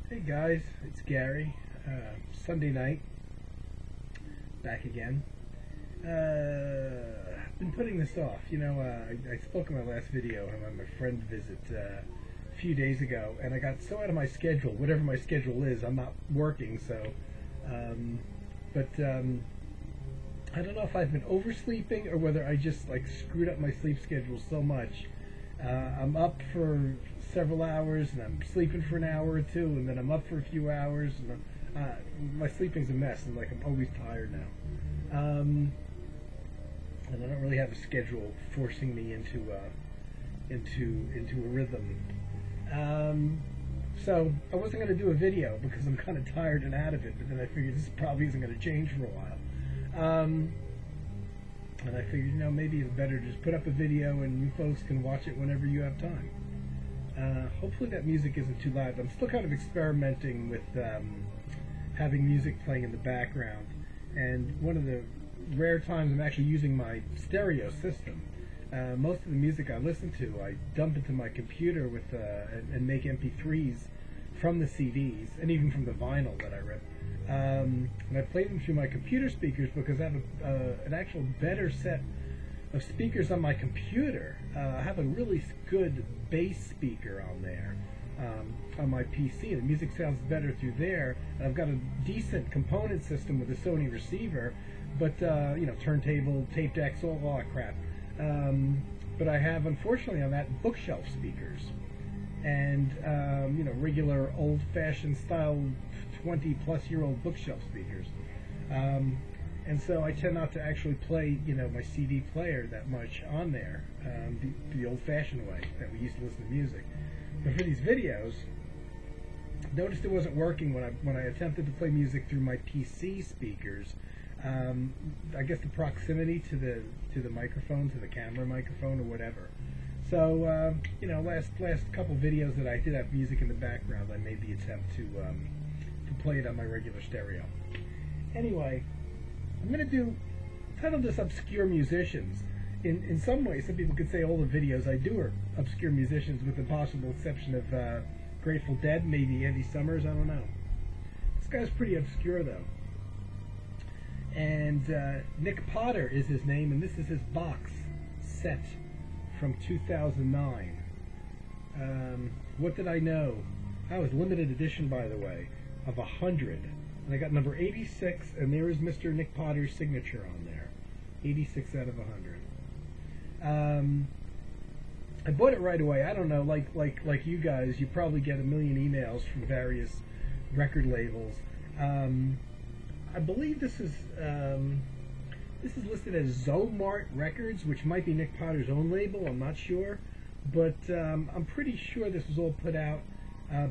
Hey guys, it's Gary. Sunday night, back again. Been putting this off. I spoke in my last video how I had my friend visit a few days ago, and I got so out of my schedule, whatever my schedule is, I'm not working, so. I don't know if I've been oversleeping or whether I just screwed up my sleep schedule so much. I'm up for several hours, and I'm sleeping for an hour or two, and then I'm up for a few hours, and my sleeping's a mess, and I'm always tired now. And I don't really have a schedule forcing me into a rhythm. So I wasn't going to do a video because I'm kind of tired and out of it, but then I figured this probably isn't going to change for a while. And I figured, maybe it's better to just put up a video and you folks can watch it whenever you have time. Hopefully that music isn't too loud. I'm still kind of experimenting with having music playing in the background. And one of the rare times I'm actually using my stereo system. Most of the music I listen to, I dump into my computer with and make MP3s from the CDs, and even from the vinyl that I rip. And I play them through my computer speakers because I have an actual better set of speakers on my computer. I have a really good bass speaker on there on my PC. The music sounds better through there. And I've got a decent component system with a Sony receiver, but turntable, tape decks, all that crap. But I have, unfortunately, on that bookshelf speakers, and regular old-fashioned style 20-plus-year-old bookshelf speakers, and so I tend not to actually play my CD player that much on there, the old-fashioned way that we used to listen to music. But for these videos, noticed it wasn't working when I attempted to play music through my PC speakers. I guess the proximity to the microphone, to the camera microphone, or whatever. So last couple videos that I did have music in the background, I made the attempt to play it on my regular stereo. Anyway, I'm gonna title this "Obscure Musicians." In some ways, some people could say all the videos I do are obscure musicians, with the possible exception of Grateful Dead, maybe Andy Summers. I don't know. This guy's pretty obscure though. And Nic Potters is his name, and this is his box set from 2009. What did I know? That was limited edition, by the way, of 100. And I got number 86, and there is Mr. Nic Potters' signature on there. 86 out of 100. I bought it right away. I don't know, like you guys, you probably get a million emails from various record labels. I believe this is listed as Zomart Records, which might be Nic Potters' own label. I'm not sure, but I'm pretty sure this was all put out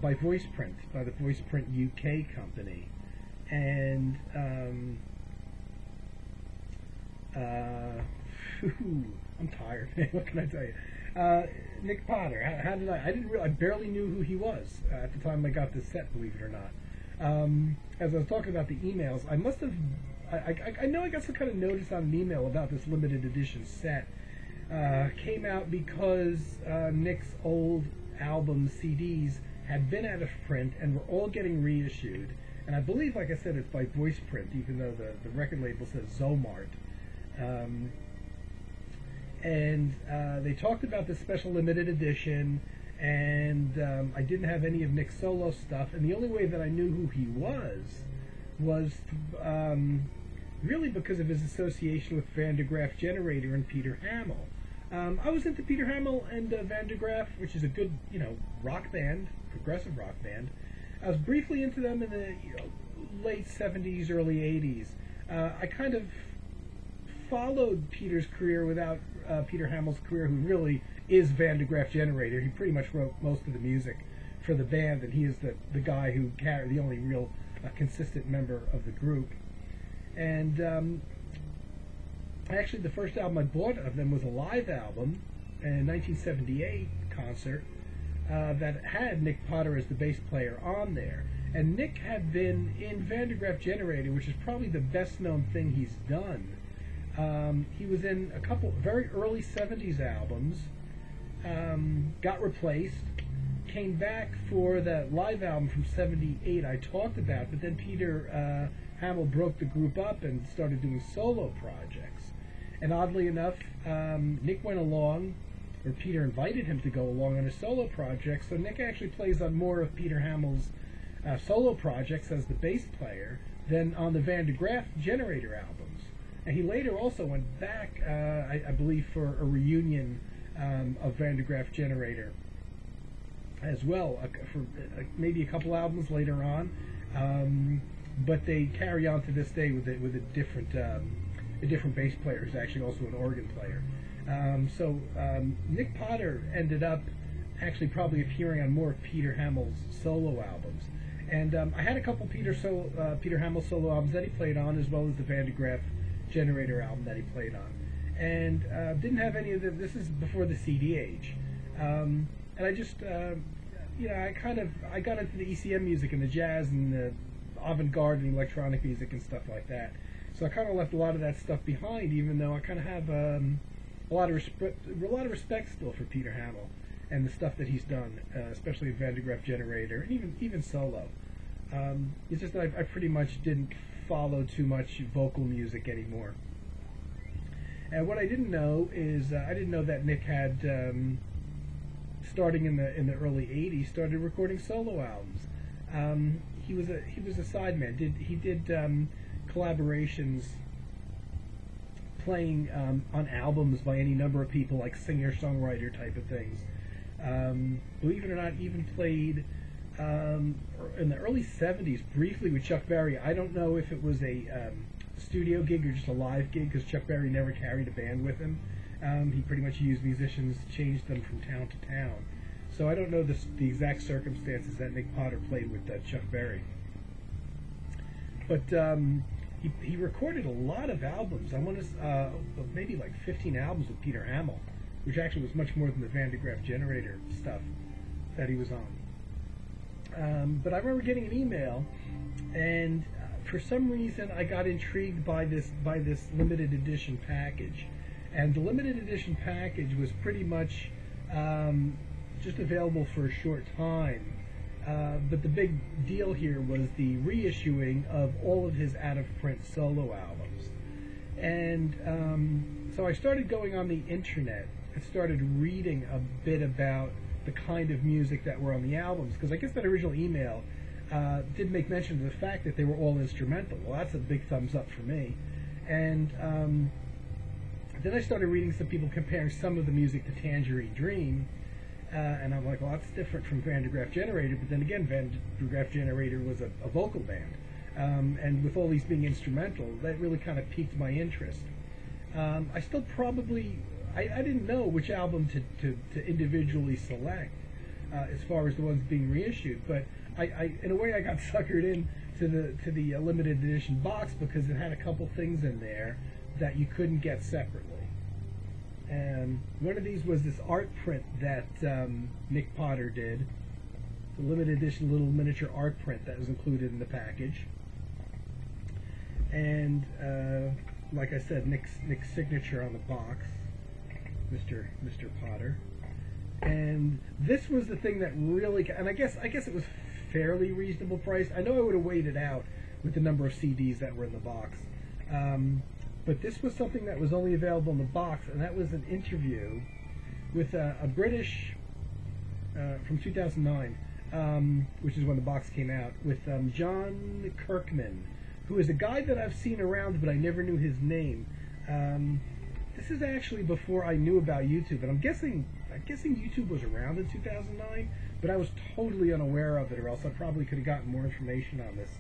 by VoicePrint, by the VoicePrint UK company. And I'm tired. What can I tell you? Nic Potters. How did I barely knew who he was at the time I got this set, believe it or not. As I was talking about the emails, I must have, I know I got some kind of notice on an email about this limited edition set. Came out because Nic's old album CDs had been out of print and were all getting reissued. And I believe, like I said, it's by VoicePrint, even though the record label says Zomart. They talked about this special limited edition, and I didn't have any of Nic's solo stuff, and the only way that I knew who he was really because of his association with Van der Graaf Generator and Peter Hammill. I was into Peter Hammill and Van der Graaf, which is a good, rock band, progressive rock band. I was briefly into them in the late 70s, early 80s. I kind of followed Peter's career without Peter Hammill's career, who really is Van der Graaf Generator. He pretty much wrote most of the music for the band, and he is the guy who carried the only real consistent member of the group. And actually, the first album I bought of them was a live album, a 1978 concert that had Nic Potters as the bass player on there. And Nic had been in Van der Graaf Generator, which is probably the best known thing he's done. He was in a couple very early 70s albums, got replaced, came back for that live album from '78 I talked about, but then Peter Hamill broke the group up and started doing solo projects. And oddly enough, Nic went along, or Peter invited him to go along on a solo project, so Nic actually plays on more of Peter Hamill's solo projects as the bass player than on the Van de Graaff Generator albums. And he later also went back, I believe, for a reunion of Van de Graaff Generator as well, for maybe a couple albums later on. But they carry on to this day with a different bass player who's actually also an organ player. So Nic Potter ended up actually probably appearing on more of Peter Hamill's solo albums. And I had a couple Peter Hamill solo albums that he played on, as well as the Van de Graaff Generator album that he played on. And didn't have any of the, this is before the CD age. And I just, I got into the ECM music and the jazz and the avant-garde and electronic music and stuff like that. So I kind of left a lot of that stuff behind, even though I kind of have a lot of respect still for Peter Hamill and the stuff that he's done, especially with Van de Graaff Generator and even solo. It's just that I pretty much didn't follow too much vocal music anymore. And what I didn't know is I didn't know that Nic had, starting in the early '80s, started recording solo albums. He was a sideman. He did collaborations, playing on albums by any number of people, like singer-songwriter type of things. Believe it or not, even played in the early '70s briefly with Chuck Berry. I don't know if it was a studio gig or just a live gig, because Chuck Berry never carried a band with him. He pretty much used musicians, changed them from town to town. So I don't know the exact circumstances that Nic Potter played with Chuck Berry. But he recorded a lot of albums. I want to maybe like 15 albums with Peter Hamill, which actually was much more than the Van de Graaff Generator stuff that he was on. But I remember getting an email, and for some reason I got intrigued by this limited edition package. And the limited edition package was pretty much just available for a short time. But the big deal here was the reissuing of all of his out-of-print solo albums. And so I started going on the internet and started reading a bit about the kind of music that were on the albums, because I guess that original email did make mention of the fact that they were all instrumental. Well, that's a big thumbs up for me. And then I started reading some people comparing some of the music to Tangerine Dream, and I'm like, well, that's different from Van de Graaff Generator. But then again, Van de Graaff Generator was a vocal band, and with all these being instrumental, that really kind of piqued my interest. I still probably, I didn't know which album to individually select as far as the ones being reissued, but I in a way I got suckered in to the limited edition box, because it had a couple things in there that you couldn't get separately. And one of these was this art print that Nic Potter did, the limited edition little miniature art print that was included in the package. And like I said, Nic's signature on the box, Mr. Potter. And this was the thing that really, and I guess it was fairly reasonable price. I know I would have weighed it out with the number of CDs that were in the box. But this was something that was only available in the box, and that was an interview with a British, from 2009, which is when the box came out, with John Kirkman, who is a guy that I've seen around, but I never knew his name. This is actually before I knew about YouTube, and I'm guessing YouTube was around in 2009, but I was totally unaware of it, or else I probably could have gotten more information on this.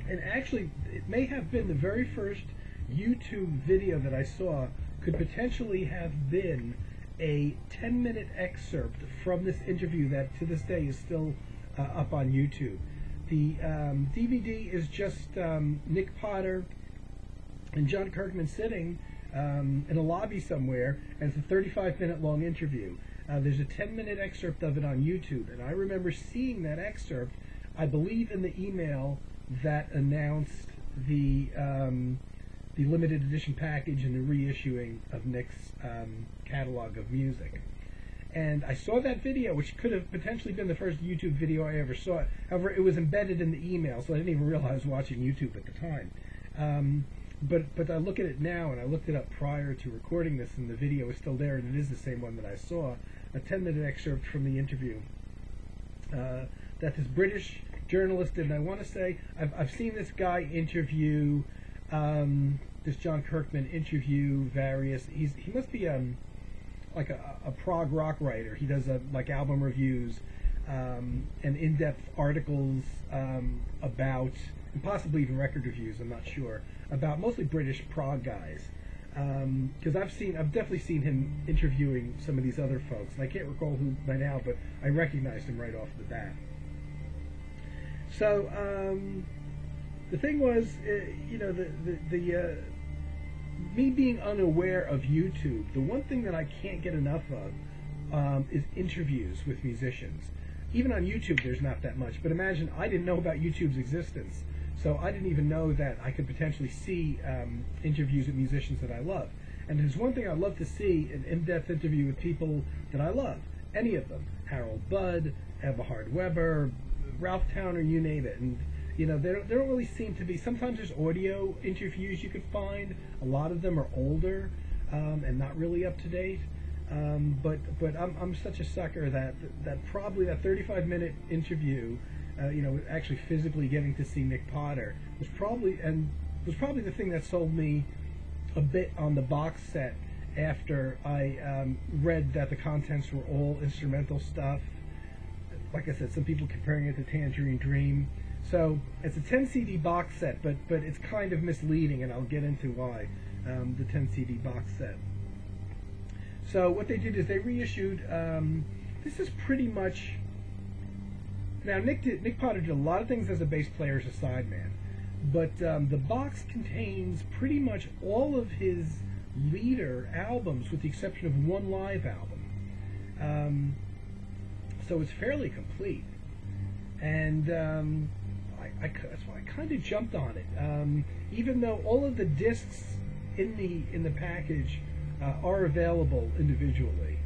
And actually, it may have been the very first YouTube video that I saw could potentially have been a 10-minute excerpt from this interview that to this day is still up on YouTube. The DVD is just Nic Potter and John Kirkman sitting in a lobby somewhere, and it's a 35-minute long interview. There's a 10-minute excerpt of it on YouTube, and I remember seeing that excerpt, I believe, in the email that announced the limited edition package and the reissuing of Nic's catalog of music. And I saw that video, which could have potentially been the first YouTube video I ever saw. However, it was embedded in the email, so I didn't even realize I was watching YouTube at the time. But I look at it now, and I looked it up prior to recording this, and the video is still there, and it is the same one that I saw. A 10-minute excerpt from the interview that this British journalist did. And I want to say, I've seen this guy interview, this John Kirkman interview various. He must be like a prog rock writer. He does like album reviews and in-depth articles about, and possibly even record reviews, I'm not sure, about mostly British prog guys. Because I've definitely seen him interviewing some of these other folks, and I can't recall who by now, but I recognized him right off the bat. So the thing was, you know, me being unaware of YouTube, the one thing that I can't get enough of is interviews with musicians. Even on YouTube, there's not that much. But imagine, I didn't know about YouTube's existence. So I didn't even know that I could potentially see interviews with musicians that I love. And there's one thing I'd love to see, an in-depth interview with people that I love. Any of them. Harold Budd, Eberhard Weber, Ralph Towner, you name it. And you know, they don't really seem to be. Sometimes there's audio interviews you could find. A lot of them are older and not really up to date. But I'm such a sucker that probably that 35-minute interview, you know, actually physically getting to see Nic Potter was probably the thing that sold me a bit on the box set after I read that the contents were all instrumental stuff. Like I said, some people comparing it to Tangerine Dream. So it's a 10 CD box set, but it's kind of misleading, and I'll get into why, the 10 CD box set. So what they did is they reissued, this is pretty much, now Nic Potter did a lot of things as a bass player, as a sideman, but the box contains pretty much all of his leader albums with the exception of one live album. So it's fairly complete. And that's why I kind of jumped on it. Even though all of the discs in the package are available individually,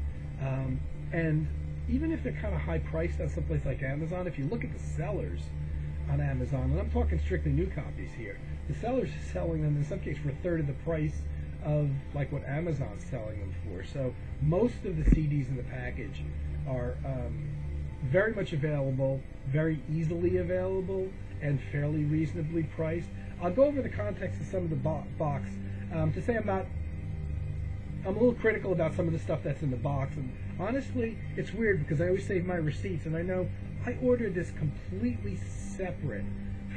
and even if they're kind of high priced on someplace like Amazon, if you look at the sellers on Amazon, and I'm talking strictly new copies here, the sellers are selling them in some cases for a third of the price of like what Amazon's selling them for. So most of the CDs in the package are very much available, very easily available, and fairly reasonably priced. I'll go over the context of some of the box to say I'm a little critical about some of the stuff that's in the box. And honestly, it's weird because I always save my receipts, and I know I ordered this completely separate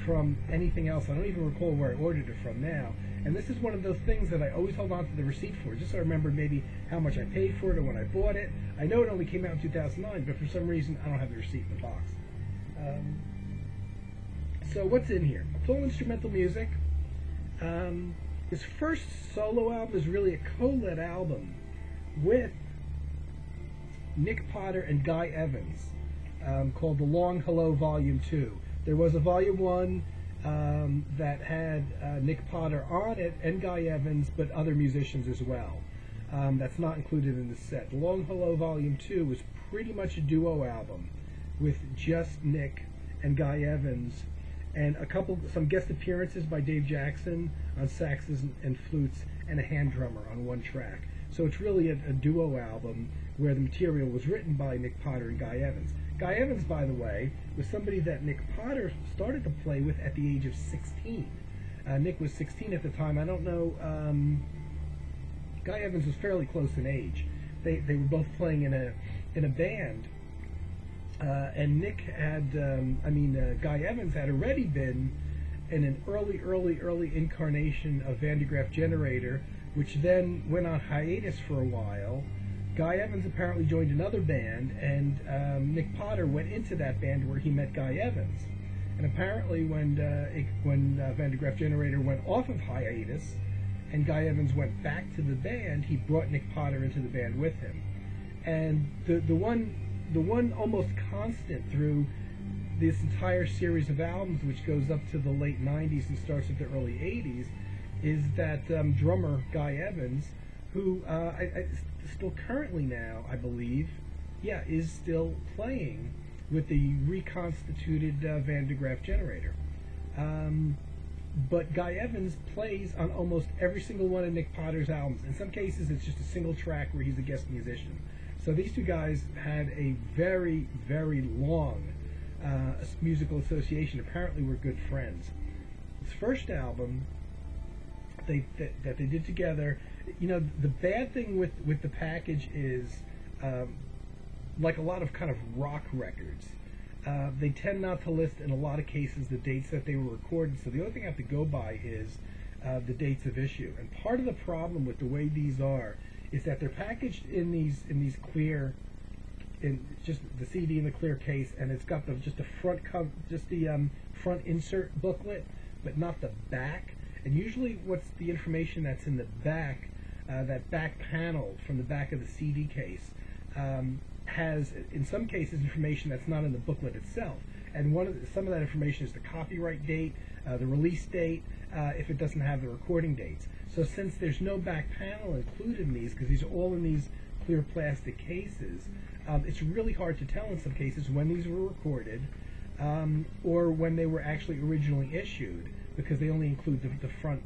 from anything else. I don't even recall where I ordered it from now. And this is one of those things that I always hold on to the receipt for, just so I remember maybe how much I paid for it or when I bought it. I know it only came out in 2009, but for some reason I don't have the receipt in the box. So what's in here? It's all instrumental music. His first solo album is really a co-led album with Nic Potter and Guy Evans, called The Long Hello Volume 2. There was a Volume 1 that had Nic Potter on it and Guy Evans, but other musicians as well. That's not included in the set. The Long Hello Volume 2 was pretty much a duo album with just Nic and Guy Evans, and some guest appearances by Dave Jackson on saxes and flutes, and a hand drummer on one track. So it's really a duo album where the material was written by Nic Potter and Guy Evans. Guy Evans, by the way, was somebody that Nic Potter started to play with at the age of 16. Nic was 16 at the time. I don't know. Guy Evans was fairly close in age. They were both playing in a band. And Nic had, Guy Evans had already been in an early incarnation of Van de Graaff Generator, which then went on hiatus for a while. Guy Evans apparently joined another band, and Nic Potter went into that band where he met Guy Evans. And apparently when Van de Graaff Generator went off of hiatus and Guy Evans went back to the band, he brought Nic Potter into the band with him. And the one almost constant through this entire series of albums, which goes up to the late 90s and starts at the early 80s, is that drummer Guy Evans, who still currently now, I believe, yeah, is still playing with the reconstituted Van de Graaff generator. But Guy Evans plays on almost every single one of Nic Potters' albums. In some cases, it's just a single track where he's a guest musician. So these two guys had a very, very long musical association. Apparently, were good friends. His first album that they did together, you know, the bad thing with the package is, like a lot of kind of rock records, they tend not to list in a lot of cases the dates that they were recorded. So the only thing I have to go by is the dates of issue. And part of the problem with the way these are is that they're packaged in these clear, in just the CD in the clear case, and it's got just the front cover, just the front insert booklet, but not the back. And usually, what's the information that's in the back, that back panel from the back of the CD case, has, in some cases, information that's not in the booklet itself. And some of that information is the copyright date, the release date, if it doesn't have the recording dates. So since there's no back panel included in these, because these are all in these clear plastic cases, it's really hard to tell in some cases when these were recorded, or when they were actually originally issued, because they only include the front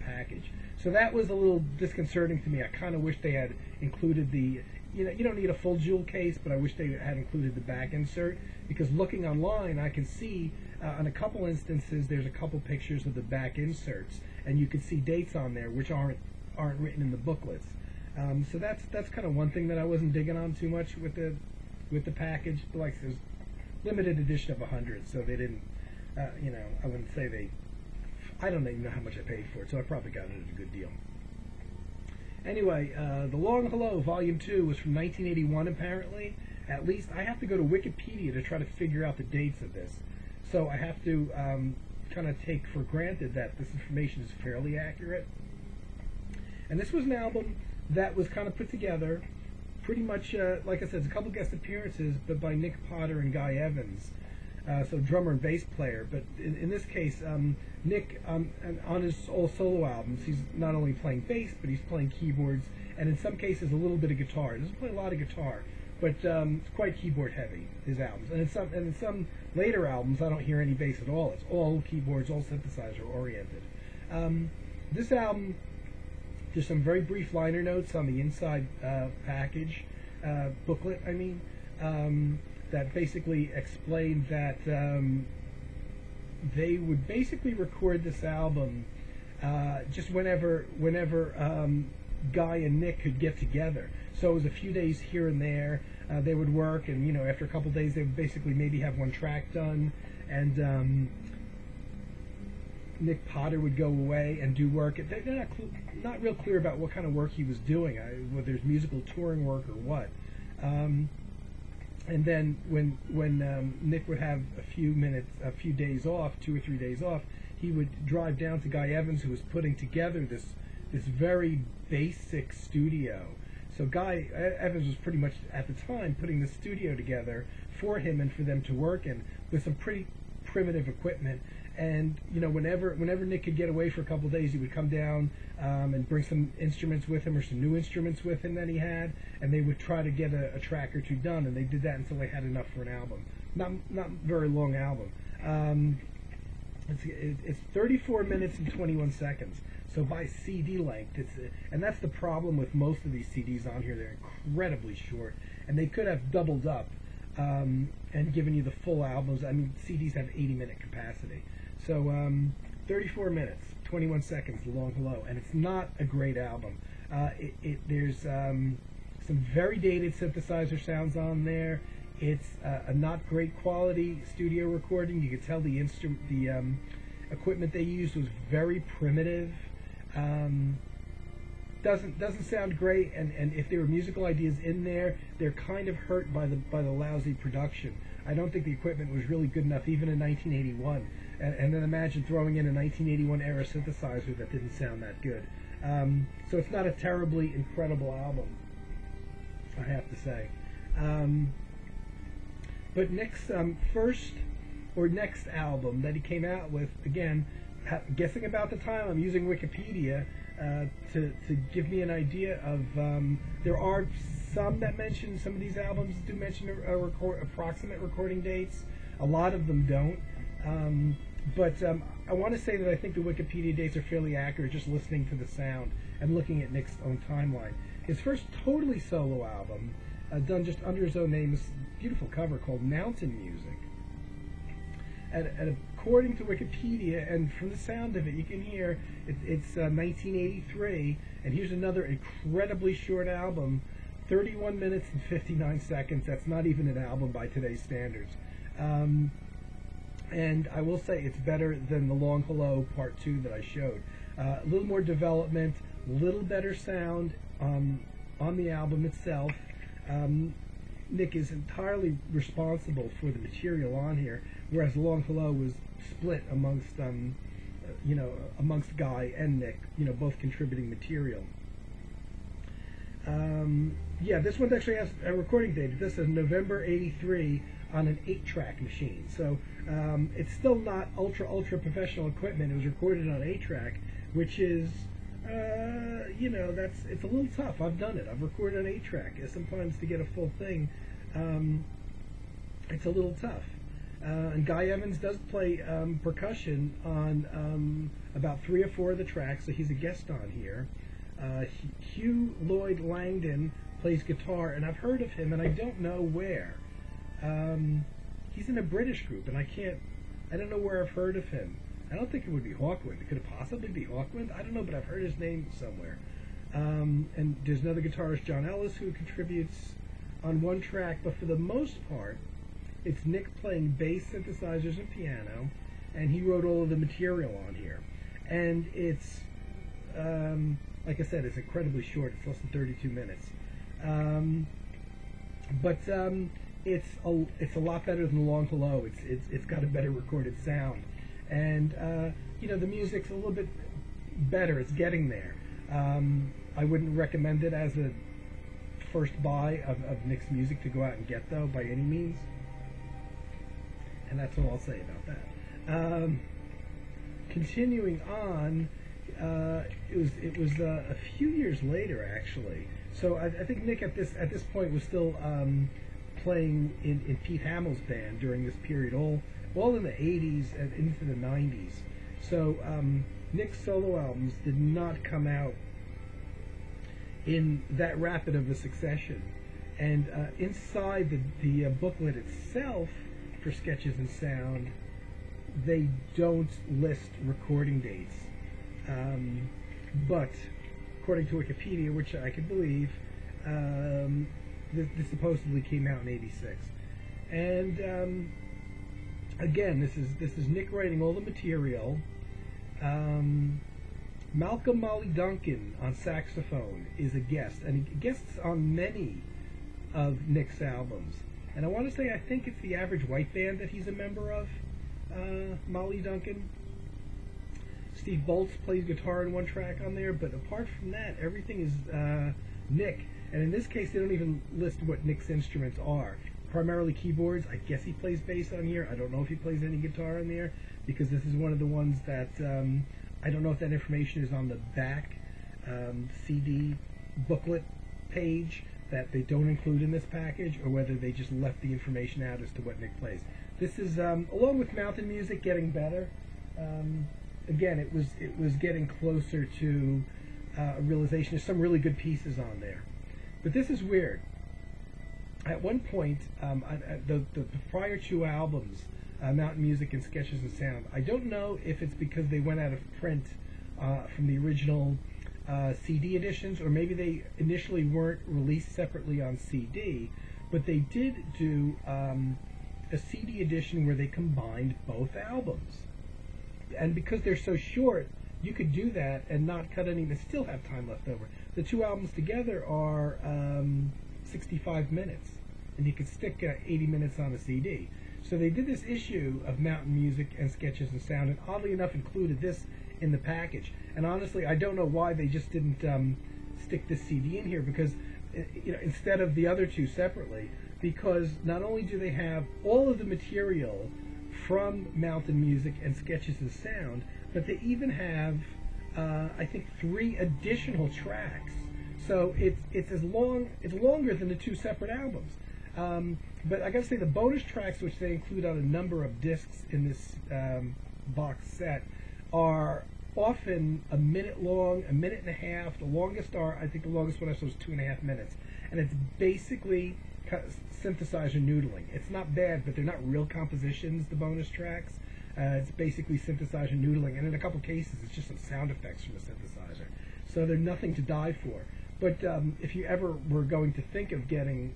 package. So that was a little disconcerting to me. I kind of wish they had included the, you know, you don't need a full jewel case, but I wish they had included the back insert, because looking online, I can see on a couple instances there's a couple pictures of the back inserts, and you can see dates on there which aren't written in the booklets. So that's kind of one thing that I wasn't digging on too much with the package. Like, there's limited edition of 100, so they didn't, you know, I wouldn't say I don't even know how much I paid for it, so I probably got it at a good deal. Anyway, The Long Hello, Volume 2 was from 1981, apparently. At least I have to go to Wikipedia to try to figure out the dates of this. So I have to kind of take for granted that this information is fairly accurate. And this was an album that was kind of put together pretty much, like I said, it's a couple guest appearances, but by Nic Potter and Guy Evans. So drummer and bass player. But in this case, Nic, on his all solo albums, he's not only playing bass, but he's playing keyboards, and in some cases a little bit of guitar. He doesn't play a lot of guitar, but it's quite keyboard heavy, his albums. And in some later albums, I don't hear any bass at all. It's all keyboards, all synthesizer oriented. This album, there's some very brief liner notes on the inside package, booklet, I mean, that basically explained that they would basically record this album just whenever Guy and Nic could get together. So it was a few days here and there. They would work, and you know, after a couple of days, they would basically maybe have one track done, and Nic Potter would go away and do work. They're not real clear about what kind of work he was doing, whether it's musical touring work or what. And then when Nic would have a few days off, 2 or 3 days off, he would drive down to Guy Evans, who was putting together this very basic studio. So Guy Evans was pretty much at the time putting the studio together for him and for them to work in, with some pretty primitive equipment. And you know, whenever Nic could get away for a couple of days, he would come down and bring some instruments with him, or some new instruments with him that he had, and they would try to get a track or two done. And they did that until they had enough for an album. Not very long album. It's 34 minutes and 21 seconds. So by CD length, and that's the problem with most of these CDs on here. They're incredibly short, and they could have doubled up and given you the full albums. I mean, CDs have 80-minute capacity. So 34 minutes, 21 seconds, The Long Hello, and it's not a great album. There's some very dated synthesizer sounds on there. It's a not great quality studio recording. You could tell the equipment they used was very primitive. Doesn't sound great, and if there were musical ideas in there, they're kind of hurt by the lousy production. I don't think the equipment was really good enough, even in 1981. And then imagine throwing in a 1981 era synthesizer that didn't sound that good. So it's not a terribly incredible album, I have to say. But Nic's next album that he came out with, again, guessing about the time, I'm using Wikipedia to give me an idea of, there are some that mention, some of these albums do mention approximate recording dates. A lot of them don't. But I want to say that I think the Wikipedia dates are fairly accurate just listening to the sound and looking at Nic's own timeline. His first totally solo album, done just under his own name, is a beautiful cover called Mountain Music. And according to Wikipedia, and from the sound of it, you can hear it's 1983, and here's another incredibly short album, 31 minutes and 59 seconds. That's not even an album by today's standards. And I will say it's better than the Long Hello Part 2 that I showed. A little more development, a little better sound on the album itself. Nic is entirely responsible for the material on here, whereas Long Hello was split amongst, amongst Guy and Nic, both contributing material. Yeah, this one actually has a recording date. This is November '83 on an 8-track machine. So it's still not ultra professional equipment. It was recorded on 8-track, which is, it's a little tough. I've done it. I've recorded on 8-track. Sometimes to get a full thing, it's a little tough. And Guy Evans does play percussion on about 3 or 4 of the tracks, so he's a guest on here. Hugh Lloyd Langdon plays guitar, and I've heard of him, and I don't know where. He's in a British group, and I don't know where I've heard of him. I don't think it would be Hawkwind. It could possibly be Hawkwind. I don't know, but I've heard his name somewhere. And there's another guitarist, John Ellis, who contributes on 1 track, but for the most part, it's Nic playing bass, synthesizers, and piano, and he wrote all of the material on here. And it's, like I said, it's incredibly short. It's less than 32 minutes. It's a lot better than Long Hello. It's got a better recorded sound, and the music's a little bit better. It's getting there. I wouldn't recommend it as a first buy of Nic's music to go out and get, though, by any means. And that's all I'll say about that. Continuing on, it was a few years later, actually. So I think Nic at this point was still playing in Pete Hamill's band during this period, all in the 80s and into the 90s. So Nic's solo albums did not come out in that rapid of a succession. And inside the booklet itself for Sketches and Sound, they don't list recording dates. But according to Wikipedia, which I could believe, this supposedly came out in '86. And again, this is Nic writing all the material. Malcolm Molly Duncan on saxophone is a guest, and he guests on many of Nic's albums. And I want to say, I think it's the Average White Band that he's a member of, Molly Duncan. Steve Boltz plays guitar in 1 track on there, but apart from that, everything is Nic. And in this case, they don't even list what Nic's instruments are. Primarily keyboards. I guess he plays bass on here. I don't know if he plays any guitar on there, because this is one of the ones that I don't know if that information is on the back CD booklet page that they don't include in this package, or whether they just left the information out as to what Nic plays. This is, along with Mountain Music, getting better. Again, it was getting closer to a realization. There's some really good pieces on there. But this is weird. At one point, the prior 2 albums, Mountain Music and Sketches and Sound, I don't know if it's because they went out of print from the original CD editions, or maybe they initially weren't released separately on CD, but they did do a CD edition where they combined both albums. And because they're so short, you could do that and not cut any, and still have time left over. The 2 albums together are 65 minutes, and you could stick 80 minutes on a CD. So they did this issue of Mountain Music and Sketches and Sound, and oddly enough included this in the package. And honestly, I don't know why they just didn't stick this CD in here, because instead of the other 2 separately, because not only do they have all of the material from Mountain Music and Sketches and Sound, but they even have I think 3 additional tracks. So it's longer than the two separate albums. But I gotta say, the bonus tracks, which they include on a number of discs in this box set, are often a minute long, a minute and a half. The longest I think the longest one I saw was 2.5 minutes, and it's basically synthesizer noodling. It's not bad, but they're not real compositions, the bonus tracks. It's basically synthesizer noodling, and in a couple cases it's just some sound effects from the synthesizer. So they're nothing to die for. But if you ever were going to think of getting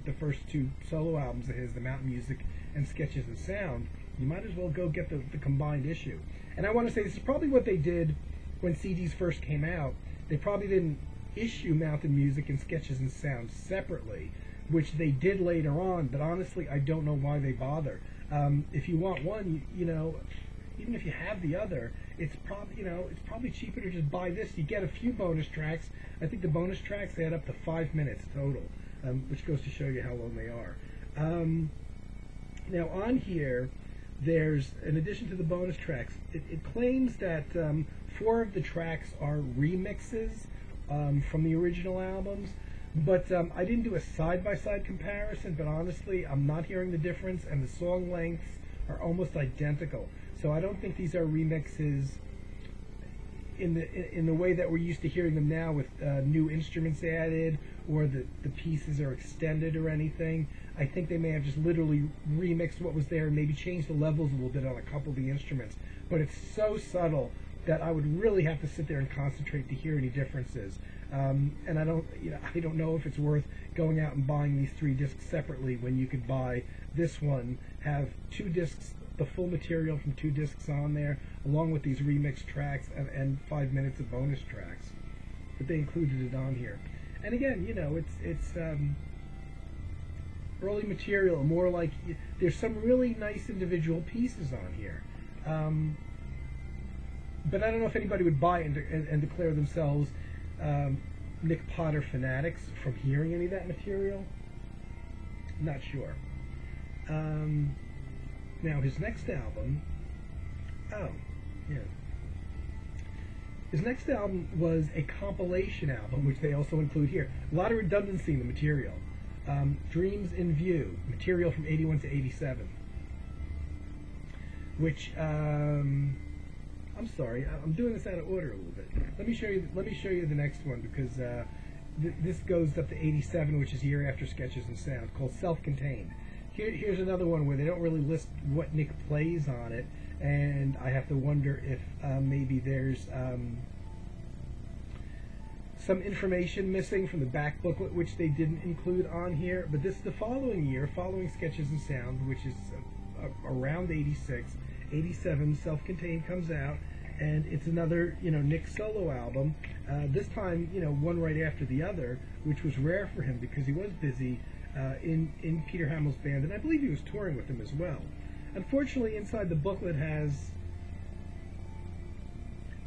the first two solo albums of his, The Mountain Music and Sketches and Sound, you might as well go get the combined issue. And I want to say this is probably what they did when CDs first came out. They probably didn't issue Mountain Music and Sketches and Sound separately, which they did later on, but honestly I don't know why they bother. If you want one, you know, even if you have the other, it's probably cheaper to just buy this. You get a few bonus tracks. I think the bonus tracks add up to 5 minutes total, which goes to show you how long they are. Now on here, there's, in addition to the bonus tracks, it claims that 4 of the tracks are remixes from the original albums. But I didn't do a side-by-side comparison, but honestly, I'm not hearing the difference, and the song lengths are almost identical. So I don't think these are remixes in the way that we're used to hearing them now, with new instruments added, or the pieces are extended or anything. I think they may have just literally remixed what was there and maybe changed the levels a little bit on a couple of the instruments. But it's so subtle that I would really have to sit there and concentrate to hear any differences. And I don't know if it's worth going out and buying these 3 discs separately when you could buy this one, have 2 discs, the full material from 2 discs on there, along with these remix tracks and 5 minutes of bonus tracks. But they included it on here. And again, you know, it's early material, more like there's some really nice individual pieces on here. But I don't know if anybody would buy it and declare themselves Nic Potter fanatics from hearing any of that material. Not sure. Now his next album, his next album was a compilation album, which they also include here. A lot of redundancy in the material. Dreams in View, material from 81 to 87. Which I'm sorry, I'm doing this out of order a little bit. Let me show you the next one, because this goes up to 87, which is a year after Sketches and Sound, called Self-Contained. Here's another one where they don't really list what Nic plays on it, and I have to wonder if maybe there's some information missing from the back booklet, which they didn't include on here. But this is the following year, following Sketches and Sound, which is around 86. 87, Self-Contained comes out, and it's another, you know, Nic solo album. This time, you know, one right after the other, which was rare for him because he was busy in Peter Hamill's band, and I believe he was touring with him as well. Unfortunately, inside the booklet has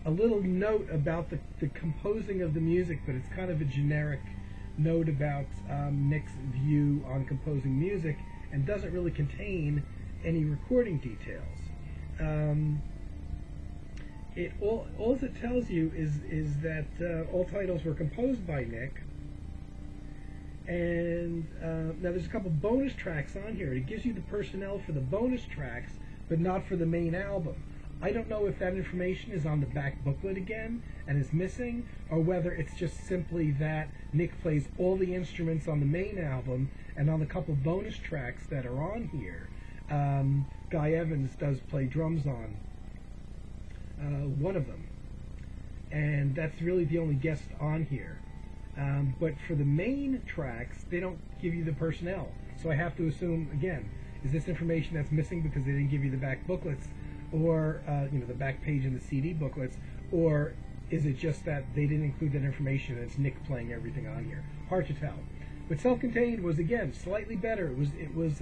a little note about the composing of the music, but it's kind of a generic note about Nic's view on composing music, and doesn't really contain any recording details. All it tells you is that all titles were composed by Nic, and now there's a couple bonus tracks on here. It gives you the personnel for the bonus tracks, but not for the main album. I don't know if that information is on the back booklet again and is missing, or whether it's just simply that Nic plays all the instruments on the main album, and on the couple bonus tracks that are on here, Guy Evans does play drums on one of them, and that's really the only guest on here. But for the main tracks, they don't give you the personnel, so I have to assume, again, is this information that's missing because they didn't give you the back booklets, or the back page in the CD booklets, or is it just that they didn't include that information and it's Nic playing everything on here? Hard to tell. But Self-Contained was, again, slightly better. It was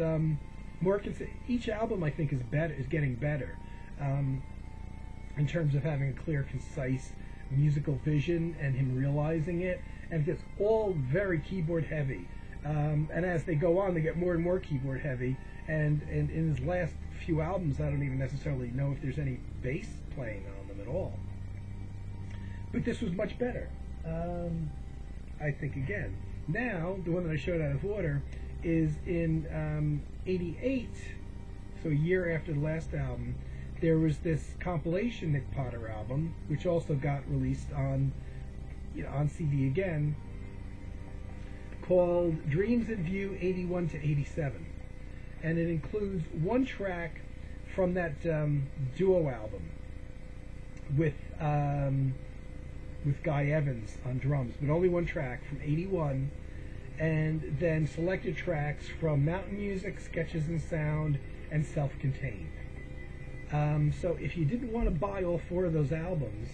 more each album, I think, is getting better in terms of having a clear, concise musical vision and him realizing it, and it's all very keyboard heavy. And as they go on, they get more and more keyboard heavy, and in his last few albums, I don't even necessarily know if there's any bass playing on them at all. But this was much better. I think again. Now, the one that I showed out of order is in '88, so a year after the last album. There was this compilation Nic Potter album, which also got released on, on CD again, called Dreams in View '81 to '87, and it includes one track from that duo album with Guy Evans on drums, but only one track from '81, and then selected tracks from Mountain Music, Sketches and Sound, and Self-Contained. So if you didn't want to buy all 4 of those albums,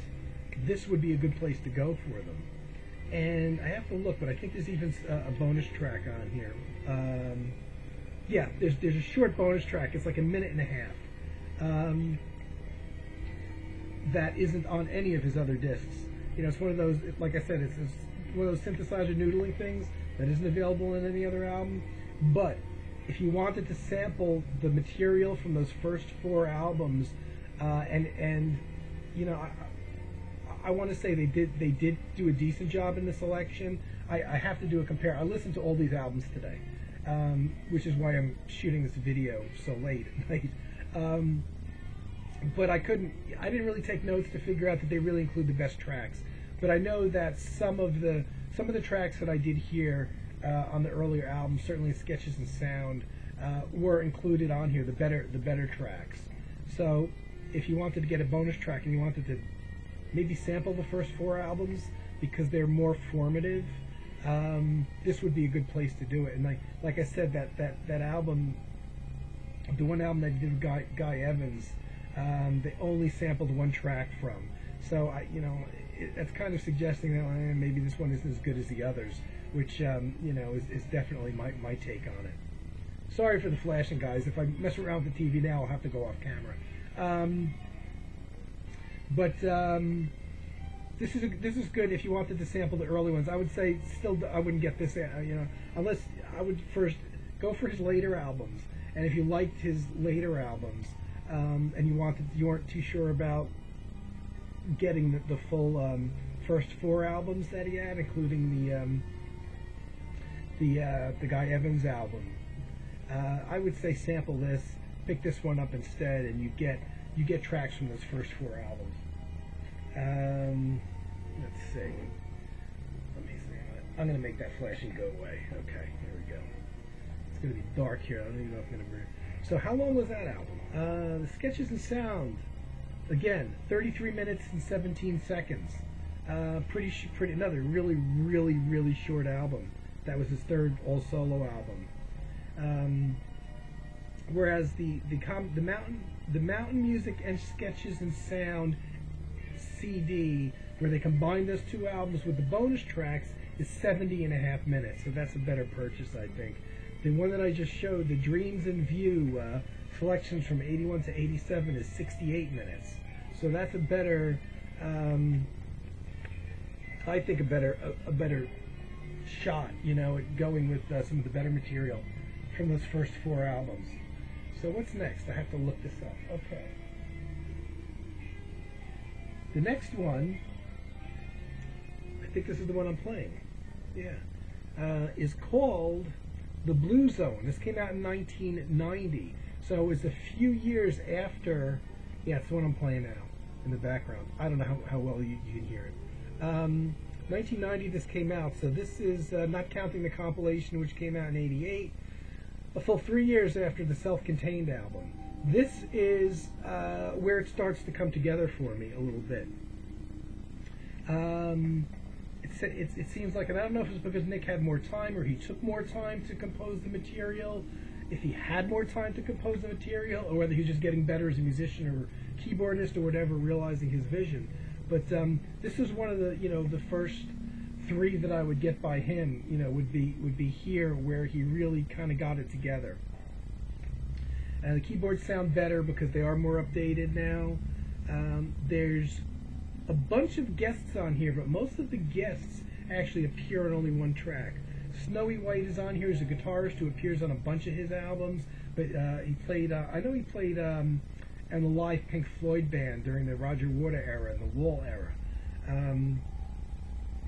this would be a good place to go for them. And I have to look, but I think there's even a bonus track on here. Yeah, there's a short bonus track. It's like a minute and a half. That isn't on any of his other discs. It's one of those, like I said, it's one of those synthesizer noodling things that isn't available in any other album. But if you wanted to sample the material from those first 4 albums, and I want to say they did do a decent job in the selection. I have to do a compare. I listened to all these albums today, which is why I'm shooting this video so late at night. But I didn't really take notes to figure out that they really include the best tracks. But I know that some of the tracks that I did here on the earlier album, certainly Sketches and Sound, were included on here, the better tracks. So if you wanted to get a bonus track and you wanted to maybe sample the first 4 albums because they're more formative, this would be a good place to do it. And like I said, that album, the one album that I did with Guy Evans, they only sampled one track from. So that's kind of suggesting that maybe this one isn't as good as the others, which is definitely my take on it. Sorry for the flashing, guys. If I mess around with the TV now, I'll have to go off camera. This is good if you wanted to sample the early ones. I would say still I wouldn't get this, unless I would first go for his later albums. And if you liked his later albums, and you weren't too sure about getting the full first 4 albums that he had, including the Guy Evans album, I would say sample this, pick this one up instead, and you get tracks from those first 4 albums. Let's see. Let me see. I'm going to make that flashing go away. Okay, here we go. It's going to be dark here. I don't even know if I'm going to... So how long was that album? The Sketches and Sound, again, 33 minutes and 17 seconds. Pretty another really short album. That was his 3rd all-solo album. Whereas the Mountain Music and Sketches and Sound CD, where they combined those 2 albums with the bonus tracks, is 70.5 minutes. So that's a better purchase, I think. The one that I just showed, the Dreams in View selections from '81 to '87, is 68 minutes. So that's a better, I think, a better shot, at going with some of the better material from those first 4 albums. So what's next? I have to look this up. Okay. The next one, I think this is the one I'm playing. Yeah. Is called The Blue Zone. This came out in 1990. So it was a few years after. Yeah, it's the one I'm playing now in the background. I don't know how well you can hear it. 1990 this came out, so this is not counting the compilation, which came out in '88, a full 3 years after the Self-Contained album. This is where it starts to come together for me a little bit. It seems like, and I don't know if it's because Nic had more time or he took more time to compose the material, if he had more time to compose the material, or whether he's just getting better as a musician or keyboardist or whatever, realizing his vision. But this is one of the first 3 that I would get by him. Would be here, where he really kind of got it together. The keyboards sound better because they are more updated now. There's a bunch of guests on here, but most of the guests actually appear on only one track. Snowy White is on here as a guitarist who appears on a bunch of his albums, but he played. I know he played in the live Pink Floyd band during the Roger Waters era and the Wall era.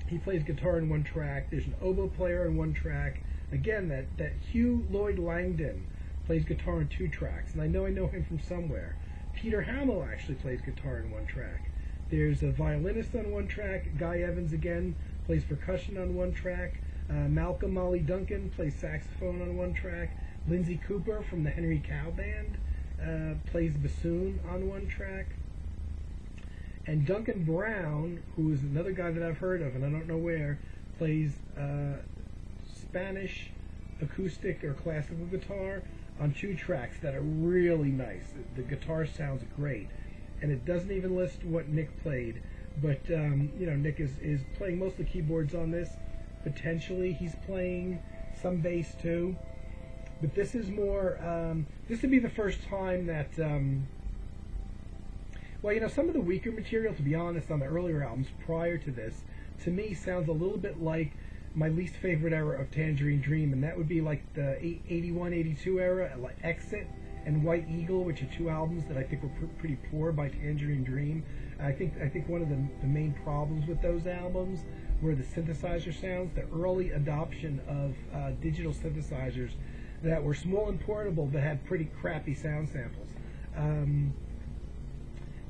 He plays guitar in one track. There's an oboe player in one track. Again, that Hugh Lloyd Langdon plays guitar in 2 tracks, and I know him from somewhere. Peter Hamill actually plays guitar in one track. There's a violinist on one track. Guy Evans again plays percussion on one track. Malcolm Molly Duncan plays saxophone on one track. Lindsay Cooper from the Henry Cow Band plays bassoon on one track. And Duncan Brown, who is another guy that I've heard of, and I don't know where, plays Spanish acoustic or classical guitar on 2 tracks that are really nice. The guitar sounds great, and it doesn't even list what Nic played, but Nic is playing most of the keyboards on this. Potentially he's playing some bass too, but this is more this would be the first time that some of the weaker material, to be honest, on the earlier albums prior to this, to me sounds a little bit like my least favorite era of Tangerine Dream, and that would be like the 81, 82 era, like Exit and White Eagle, which are 2 albums that I think were pretty poor by Tangerine Dream. I think one of the main problems with those albums were the synthesizer sounds, the early adoption of digital synthesizers that were small and portable but had pretty crappy sound samples.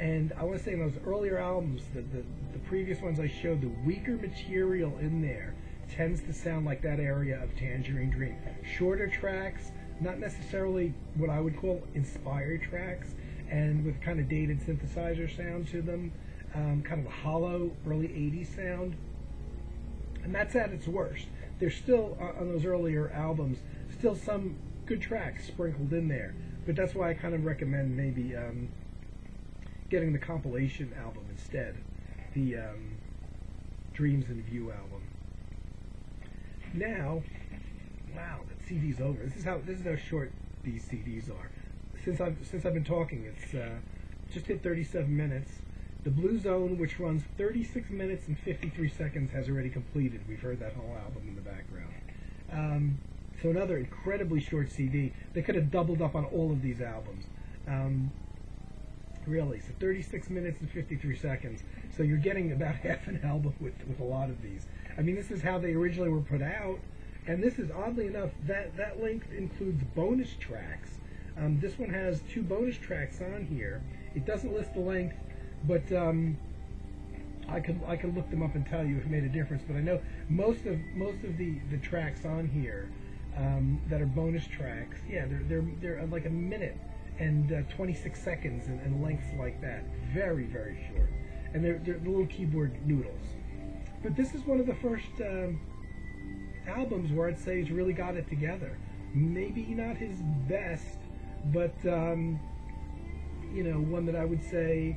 And I want to say in those earlier albums, the previous ones I showed, the weaker material in there tends to sound like that area of Tangerine Dream. Shorter tracks, not necessarily what I would call inspired tracks, and with kind of dated synthesizer sound to them, kind of a hollow early 80s sound. And that's at its worst. There's still, on those earlier albums, still some good tracks sprinkled in there, but that's why I kind of recommend maybe getting the compilation album instead, the Dreams in View album. Now, wow, that CD's over. This is how short these CDs are. Since I've been talking, it's just hit 37 minutes. The Blue Zone, which runs 36 minutes and 53 seconds, has already completed. We've heard that whole album in the background. So another incredibly short CD. They could have doubled up on all of these albums. Really, so 36 minutes and 53 seconds. So you're getting about half an album with a lot of these. I mean, this is how they originally were put out, and this is, oddly enough, that length includes bonus tracks. This one has 2 bonus tracks on here. It doesn't list the length, but I can look them up and tell you if it made a difference. But I know most of the tracks on here that are bonus tracks, yeah, they're like a minute and 26 seconds and lengths like that. Very, very short. And they're little keyboard noodles. But this is one of the first albums where I'd say he's really got it together. Maybe not his best, but one that I would say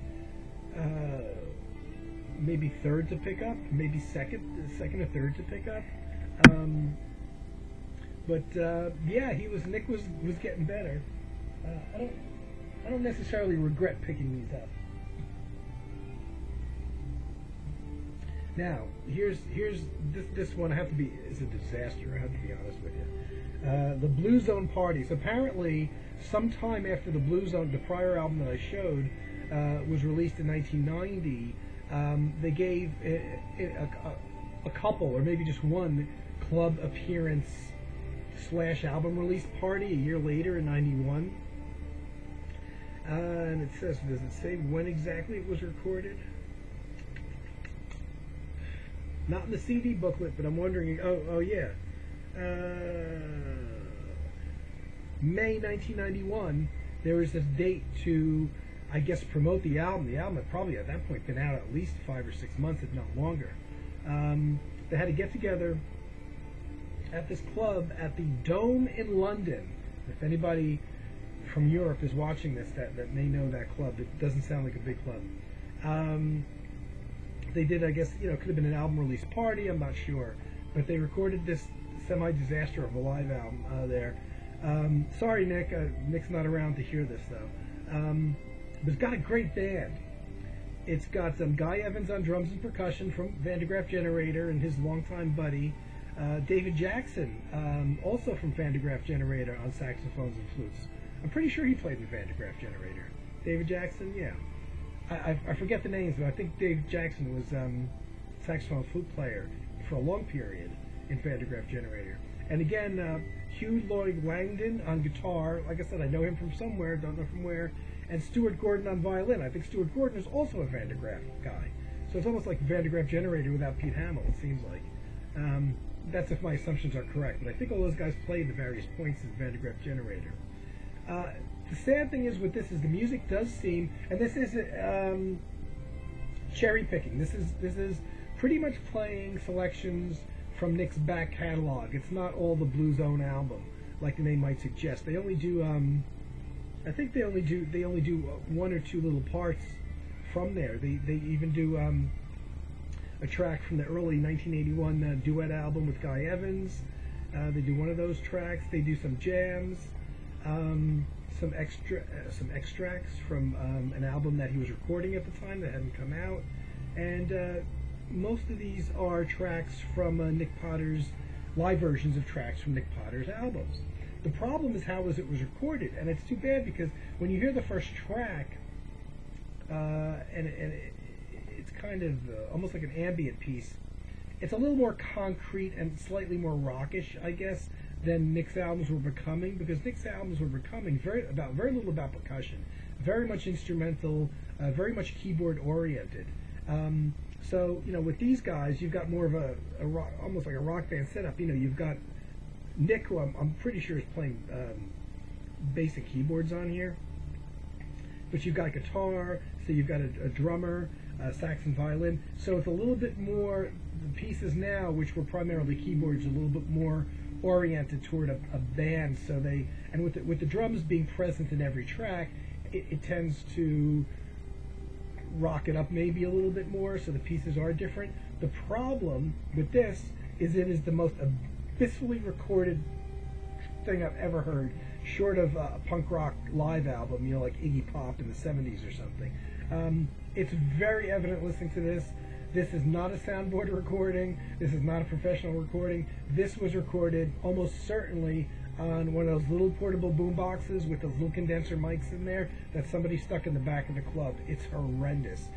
maybe third to pick up, maybe second or third to pick up. Yeah, Nic was getting better. I don't necessarily regret picking these up. Now, here's this one. It's a disaster. I have to be honest with you. The Blue Zone Parties. Apparently, sometime after the Blue Zone, the prior album that I showed, was released in 1990, they gave a couple, or maybe just one, club appearance / album release party a year later in '91. And it says, does it say when exactly it was recorded? Not in the CD booklet, but I'm wondering. Oh yeah, May 1991. There was this date to, I guess, promote the album. The album had probably at that point been out at least 5 or 6 months, if not longer. They had to get together at this club at the Dome in London. If anybody from Europe is watching this, that may know that club. It doesn't sound like a big club. They did, I guess, could have been an album release party, I'm not sure. But they recorded this semi-disaster of a live album there. Sorry, Nic. Nic's not around to hear this, though. But it's got a great band. It's got Guy Evans on drums and percussion from Van de Graaff Generator and his longtime buddy, David Jackson, also from Van de Graaff Generator, on saxophones and flutes. I'm pretty sure he played in Van de Graaff Generator. David Jackson, yeah. I forget the names, but I think Dave Jackson was saxophone flute player for a long period in Van der Graaf Generator. And again, Hugh Lloyd Langdon on guitar. Like I said, I know him from somewhere, don't know from where. And Stuart Gordon on violin. I think Stuart Gordon is also a Van der Graaf guy. So it's almost like Van der Graaf Generator without Pete Hamill, it seems like. That's if my assumptions are correct. But I think all those guys played the various points in Van der Graaf Generator. The sad thing is with this is the music does seem, and this is cherry picking. This is pretty much playing selections from Nic's back catalog. It's not all the Blue Zone album, like the name might suggest. They only do, I think they only do one or two little parts from there. They even do a track from the early 1981 duet album with Guy Evans. They do one of those tracks. They do some jams, some extracts from an album that he was recording at the time that hadn't come out, and most of these are tracks from Nic Potters, live versions of tracks from Nic Potters albums. The problem is how it was recorded, and it's too bad because when you hear the first track, it's kind of almost like an ambient piece. It's a little more concrete and slightly more rockish, I guess, than Nic's albums were becoming, because Nic's albums were becoming very little about percussion, very much instrumental, very much keyboard oriented. So with these guys, you've got more of a rock, almost like a rock band setup. You've got Nic, who I'm pretty sure is playing basic keyboards on here, but you've got guitar, so you've got a drummer, sax and violin. So it's a little bit more, the pieces now, which were primarily keyboards, a little bit more oriented toward a band. So with the drums being present in every track, it tends to rock it up maybe a little bit more, so the pieces are different. The problem with this is it is the most abyssally recorded thing I've ever heard, short of a punk rock live album, like Iggy Pop in the 70s or something. It's very evident listening to this. This is not a soundboard recording. This is not a professional recording. This was recorded almost certainly on one of those little portable boom boxes with those little condenser mics in there that somebody stuck in the back of the club. It's horrendous.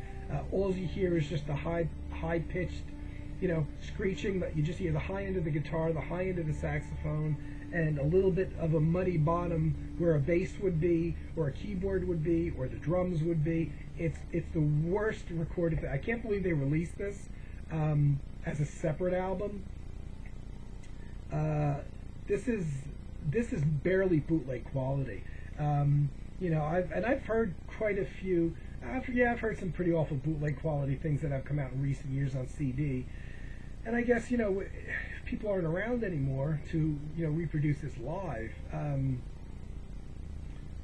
All you hear is just the high-pitched, screeching. But you just hear the high end of the guitar, the high end of the saxophone, and a little bit of a muddy bottom where a bass would be, or a keyboard would be, or the drums would be. It's the worst recorded thing. I can't believe they released this as a separate album. This is barely bootleg quality. I've heard quite a few. I've heard some pretty awful bootleg quality things that have come out in recent years on CD. And I guess people aren't around anymore to reproduce this live.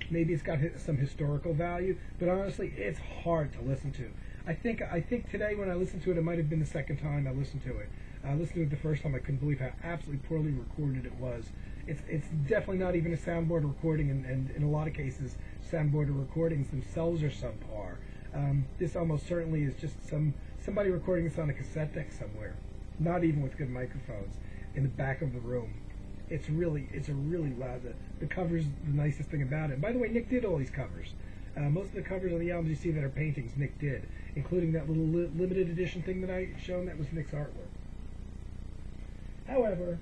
Maybe it's got some historical value, but honestly, it's hard to listen to. I think today when I listened to it, it might have been the second time I listened to it. I listened to it the first time. I couldn't believe how absolutely poorly recorded it was. It's definitely not even a soundboard recording, and in a lot of cases, soundboard recordings themselves are subpar. This almost certainly is just somebody recording this on a cassette deck somewhere, not even with good microphones, in the back of the room. It's a really loud. The cover's the nicest thing about it. By the way, Nic did all these covers. Most of the covers on the albums you see that are paintings, Nic did, including that little limited edition thing that I shown. That was Nic's artwork. However,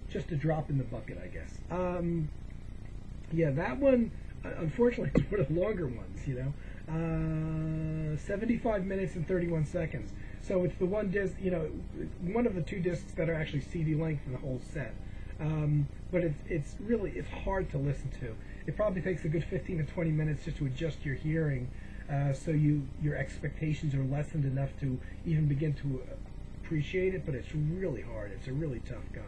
just a drop in the bucket, I guess. Yeah, that one, unfortunately, is one of the longer ones. 75 minutes and 31 seconds. So it's the one disc, one of the two discs that are actually CD length in the whole set. But it's hard to listen to. It probably takes a good 15 to 20 minutes just to adjust your hearing, so your expectations are lessened enough to even begin to appreciate it. But it's really hard. It's a really tough go.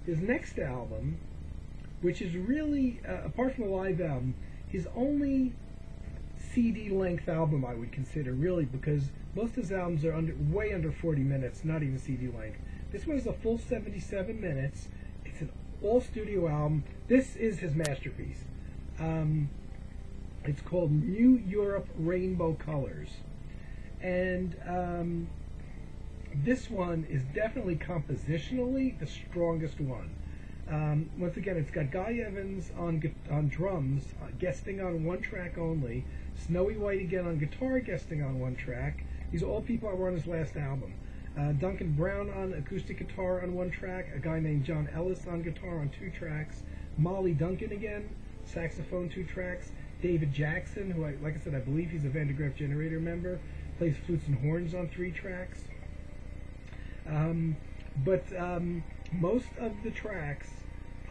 His next album, which is really, apart from the live album, his only CD length album I would consider, really, because most of his albums are way under 40 minutes, not even CD length. This one is a full 77 minutes. It's an all studio album. This is his masterpiece. It's called New Europe Rainbow Colors, and this one is definitely compositionally the strongest one. Once again, it's got Guy Evans on drums, guesting on one track only. Snowy White again on guitar, guesting on one track. These are all people that were on his last album. Duncan Brown on acoustic guitar on one track. A guy named John Ellis on guitar on 2 tracks. Molly Duncan again, saxophone 2 tracks. David Jackson, who, like I said, I believe he's a Van de Graaff Generator member, plays flutes and horns on 3 tracks. But most of the tracks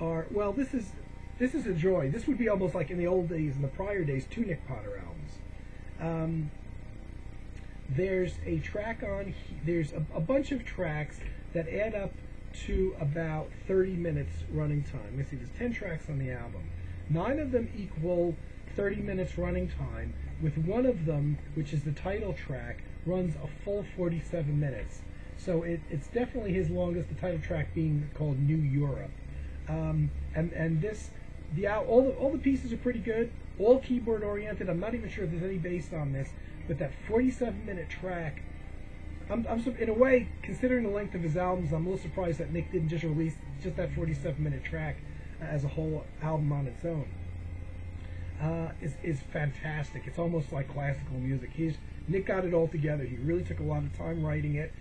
are, well, this is a joy. This would be almost like in the old days, in the prior days, 2 Nic Potter albums. There's a track on, there's a bunch of tracks that add up to about 30 minutes running time. Let's see, there's 10 tracks on the album. 9 of them equal 30 minutes running time, with one of them, which is the title track, runs a full 47 minutes. So it's definitely his longest, the title track being called New Europe. And this, all the pieces are pretty good, all keyboard oriented. I'm not even sure if there's any bass on this, but that 47-minute track, in a way, considering the length of his albums, I'm a little surprised that Nic didn't just release just that 47-minute track as a whole album on its own. Is fantastic. It's almost like classical music. Nic got it all together. He really took a lot of time writing it.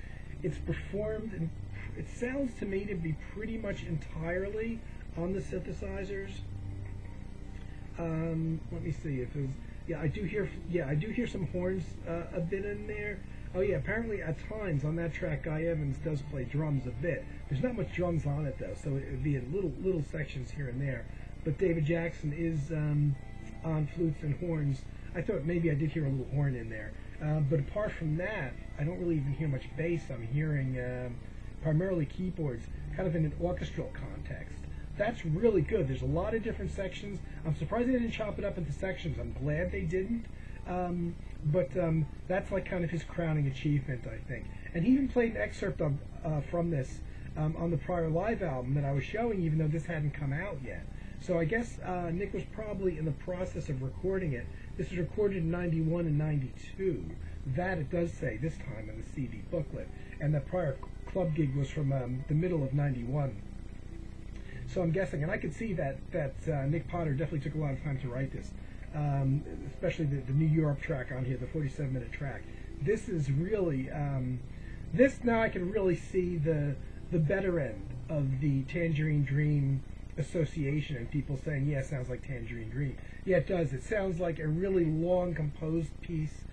It's performed, and it sounds to me to be pretty much entirely on the synthesizers. Let me see if it's, I do hear some horns a bit in there. Oh yeah, apparently at times on that track, Guy Evans does play drums a bit. There's not much drums on it though, so it would be in little sections here and there. But David Jackson is on flutes and horns. I thought maybe I did hear a little horn in there. But apart from that, I don't really even hear much bass. I'm hearing primarily keyboards, kind of in an orchestral context. That's really good. There's a lot of different sections. I'm surprised they didn't chop it up into sections. I'm glad they didn't. But that's like kind of his crowning achievement, I think. And he even played an excerpt from this on the prior live album that I was showing, even though this hadn't come out yet. So I guess Nic was probably in the process of recording it. This was recorded in 91 and 92. That it does say this time in the CD booklet. And the prior club gig was from the middle of 91. So I'm guessing, and I could see that Nic Potter definitely took a lot of time to write this, especially the New Europe track on here, the 47-minute track. This is really, this now I can really see the better end of the Tangerine Dream association and people saying, yeah, it sounds like Tangerine Dream. Yeah, it does. It sounds like a really long composed piece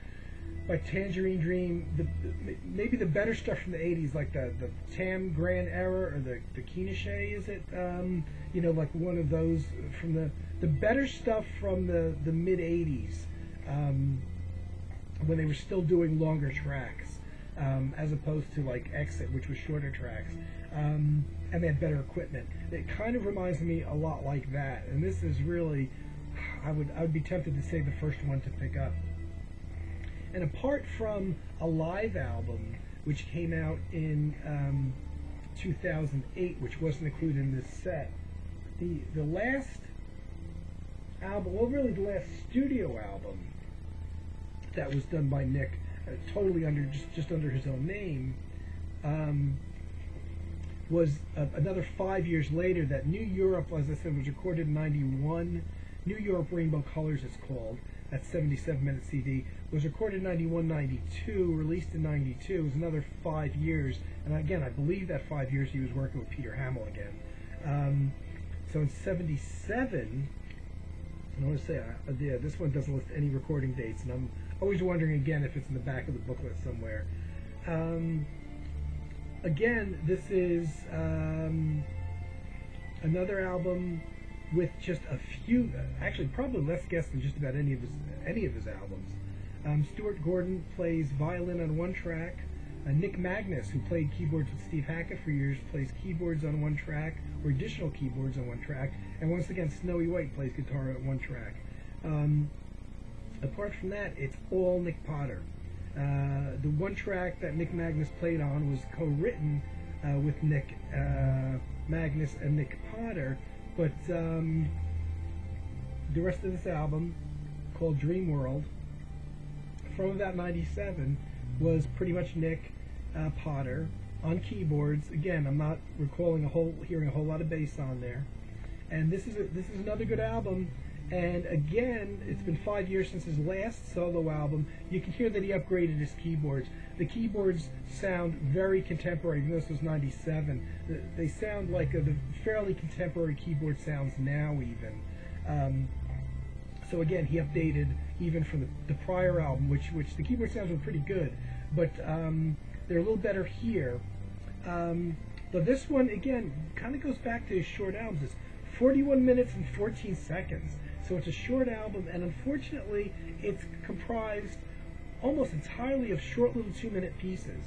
by Tangerine Dream. Maybe the better stuff from the 80s, like the Tam Grand era or the Keeneshay, is it? You know, like one of those from the better stuff from the mid 80s, when they were still doing longer tracks, as opposed to like Exit, which was shorter tracks, and they had better equipment. It kind of reminds me a lot like that. And this is really, I would be tempted to say the first one to pick up. And apart from a live album, which came out in 2008, which wasn't included in this set, the last album, well, really the last studio album that was done by Nic, totally under just under his own name, was another 5 years later. That New Europe, as I said, was recorded in 91. New Europe Rainbow Colors, it's called. That 77-minute CD was recorded in 91, 92, released in 92. It was another 5 years. And again, I believe that 5 years he was working with Peter Hamill again. So in 77, I want to say, yeah, this one doesn't list any recording dates, and I'm always wondering again if it's in the back of the booklet somewhere. Again, this is another album with just a few, actually probably less guests than just about any of his albums. Stuart Gordon plays violin on one track. Nick Magnus, who played keyboards with Steve Hackett for years, plays keyboards on one track, or additional keyboards on one track. And once again, Snowy White plays guitar on one track. Apart from that, it's all Nic Potter. The one track that Nick Magnus played on was co-written with Nick Magnus and Nic Potter, but the rest of this album, called Dream World, from about 97, was pretty much Nic Potter on keyboards. Again, I'm not hearing a whole lot of bass on there. And this is another good album. And again, it's been 5 years since his last solo album. You can hear that he upgraded his keyboards. The keyboards sound very contemporary. Even though this was '97, they sound like the fairly contemporary keyboard sounds now even. So again, he updated even from the prior album, which the keyboard sounds were pretty good, but they're a little better here. But this one, again, kind of goes back to his short albums. It's 41 minutes and 14 seconds. So it's a short album, and unfortunately, it's comprised almost entirely of short little 2-minute pieces.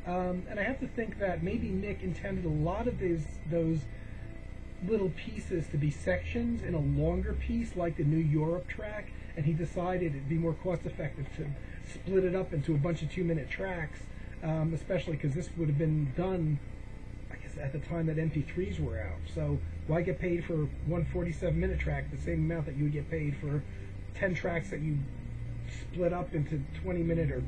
And I have to think that maybe Nic intended a lot of those little pieces to be sections in a longer piece, like the New Europe track, and he decided it'd be more cost-effective to split it up into a bunch of 2-minute tracks, especially because this would have been done, I guess, at the time that MP3s were out. So why get paid for one 47-minute track the same amount that you would get paid for 10 tracks that you split up into 20-minute or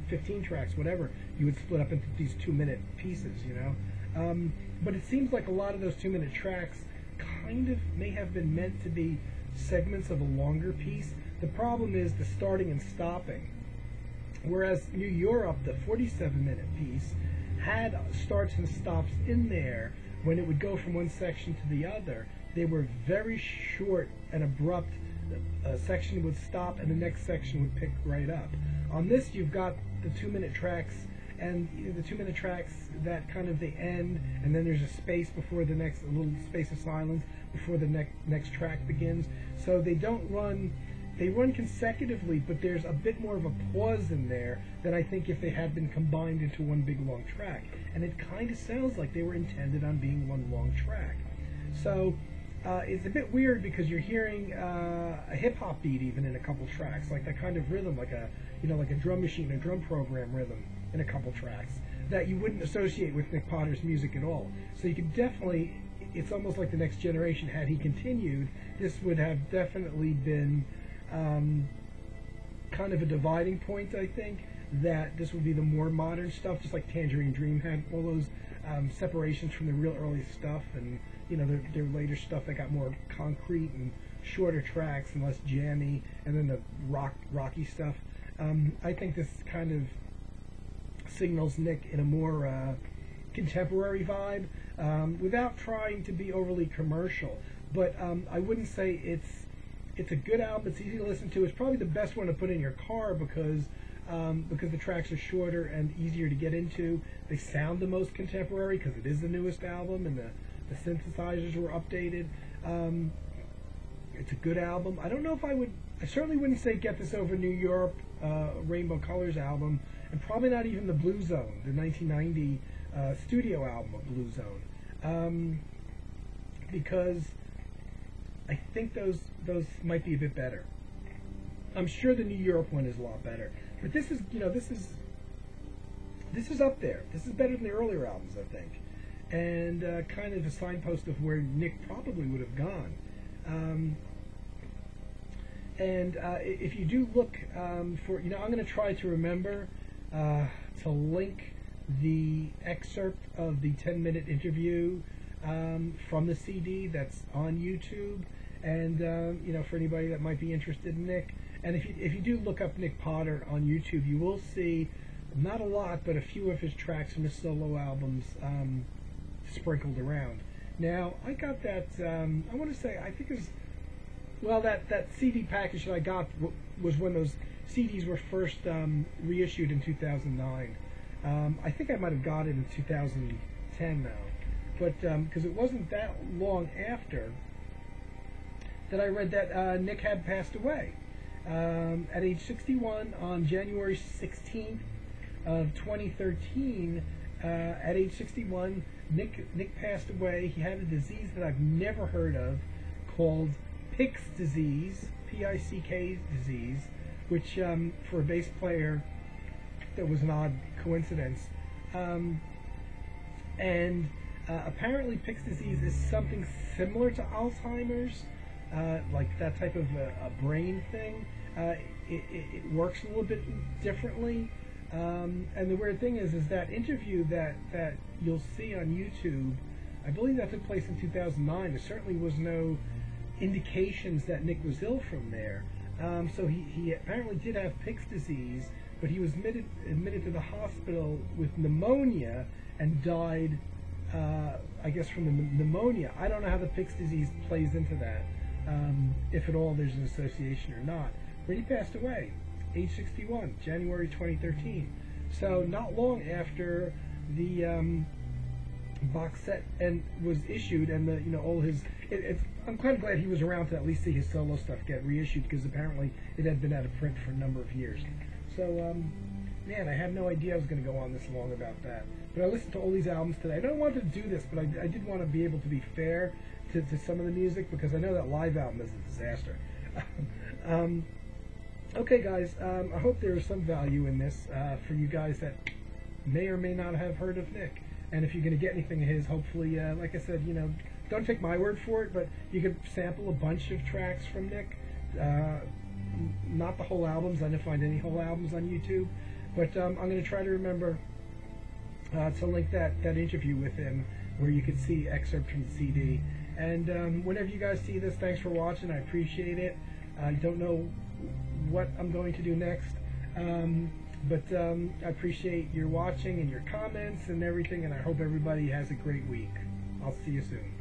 15 tracks, whatever you would split up into these 2-minute pieces, you know? But it seems like a lot of those 2-minute tracks kind of may have been meant to be segments of a longer piece. The problem is the starting and stopping. Whereas New Europe, the 47-minute piece, had starts and stops in there when it would go from one section to the other. They were very short and abrupt. A section would stop and the next section would pick right up. On this, you've got the 2-minute tracks, and the 2-minute tracks that kind of they end, and then there's a space before the next, a little space of silence before the next track begins. So they don't run, they run consecutively, but there's a bit more of a pause in there than I think if they had been combined into one big long track. And it kind of sounds like they were intended on being one long track. So it's a bit weird because you're hearing a hip-hop beat even in a couple tracks, like that kind of rhythm, like a drum machine, a drum program rhythm in a couple tracks that you wouldn't associate with Nic Potters' music at all. So you could definitely, it's almost like the Next Generation. Had he continued, this would have definitely been kind of a dividing point, I think, that this would be the more modern stuff, just like Tangerine Dream had all those separations from the real early stuff, and their later stuff that got more concrete and shorter tracks and less jammy, and then the rocky stuff. I think this kind of signals Nic in a more contemporary vibe, without trying to be overly commercial. But I wouldn't say it's a good album. It's easy to listen to. It's probably the best one to put in your car because the tracks are shorter and easier to get into. They sound the most contemporary because it is the newest album and the synthesizers were updated. It's a good album. I don't know if I certainly wouldn't say get this over New Europe, Rainbow Colors album, and probably not even the Blue Zone, the 1990 studio album of Blue Zone, because I think those might be a bit better. I'm sure the New Europe one is a lot better, but this is up there. This is better than the earlier albums, I think, and kind of a signpost of where Nic probably would have gone. And if you do look for, I'm going to try to remember to link the excerpt of the 10-minute interview from the CD that's on YouTube, and for anybody that might be interested in Nic. And if you do look up Nic Potter on YouTube, you will see not a lot, but a few of his tracks from his solo albums sprinkled around. Now, I got that, I want to say, I think it was, well, that CD package that I got was when those CDs were first reissued in 2009. I think I might have got it in 2010 now, but because it wasn't that long after that I read that Nic had passed away at age 61 on January 16th of 2013. At age 61, Nic passed away. He had a disease that I've never heard of called Pick's disease, P-I-C-K disease, which for a bass player, that was an odd coincidence. And apparently Pick's disease is something similar to Alzheimer's, like that type of a brain thing. It works a little bit differently. And the weird thing is that interview that you'll see on YouTube, I believe that took place in 2009. There certainly was no indications that Nic was ill from there. So he apparently did have Pick's disease, but he was admitted to the hospital with pneumonia and died, I guess, from the pneumonia. I don't know how the Pick's disease plays into that, if at all there's an association or not. But he passed away, age 61, January 2013. So not long after the box set was issued, and all his. I'm kind of glad he was around to at least see his solo stuff get reissued, because apparently it had been out of print for a number of years. So, man, I had no idea I was going to go on this long about that. But I listened to all these albums today. I don't want to do this, but I did want to be able to be fair to some of the music, because I know that live album is a disaster. Okay, guys, I hope there is some value in this for you guys that may or may not have heard of Nic. And if you're going to get anything of his, hopefully, like I said, don't take my word for it, but you can sample a bunch of tracks from Nic. Not the whole albums. I didn't find any whole albums on YouTube. But I'm going to try to remember to link that interview with him where you could see excerpts from the CD. And whenever you guys see this, thanks for watching. I appreciate it. I don't know what I'm going to do next. But I appreciate your watching and your comments and everything, and I hope everybody has a great week. I'll see you soon.